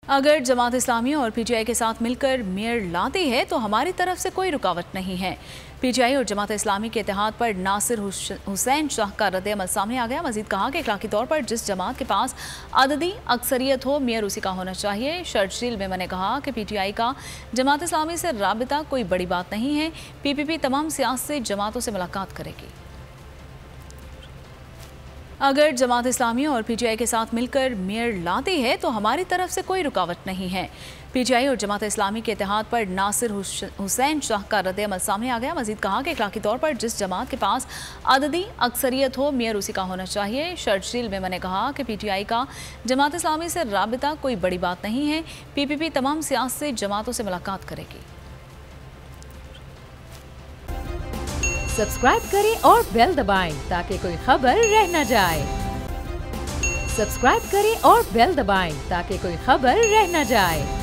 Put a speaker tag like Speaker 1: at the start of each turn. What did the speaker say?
Speaker 1: अगर जमात इस्लामी और पीटीआई के साथ मिलकर मेयर लाती है तो हमारी तरफ से कोई रुकावट नहीं है। पीटीआई और जमात इस्लामी के इत्तेहाद पर नासिर हुसैन शाह का रद्द-ए-अमल सामने आ गया। मजीद कहा कि इखलाकी तौर पर जिस जमात के पास अददी अक्सरियत हो मेयर उसी का होना चाहिए। शर्जील मेमन ने कहा कि पीटीआई का जमात इस्लामी से राबिता कोई बड़ी बात नहीं है। पीपीपी तमाम सियासी जमातों से मुलाकात करेगी। अगर जमात इस्लामी और पीटीआई के साथ मिलकर मेयर लाती है तो हमारी तरफ से कोई रुकावट नहीं है। पीटीआई और जमात इस्लामी के इत्तेहाद पर नासिर हुसैन शाह का रद्द-ए-अमल सामने आ गया। मजीद कहा कि इखलाकी तौर पर जिस जमात के पास अददी अक्सरियत हो मेयर उसी का होना चाहिए। शर्जील मेमन ने कहा कि पीटीआई का जमात इस्लामी से राबिता कोई बड़ी बात नहीं है। पीपीपी तमाम सियासी जमातों से मुलाकात करेगी।
Speaker 2: सब्सक्राइब करें और बेल दबाएं ताकि कोई खबर रह न जाए। सब्सक्राइब करें और बेल दबाएं ताकि कोई खबर रह न जाए।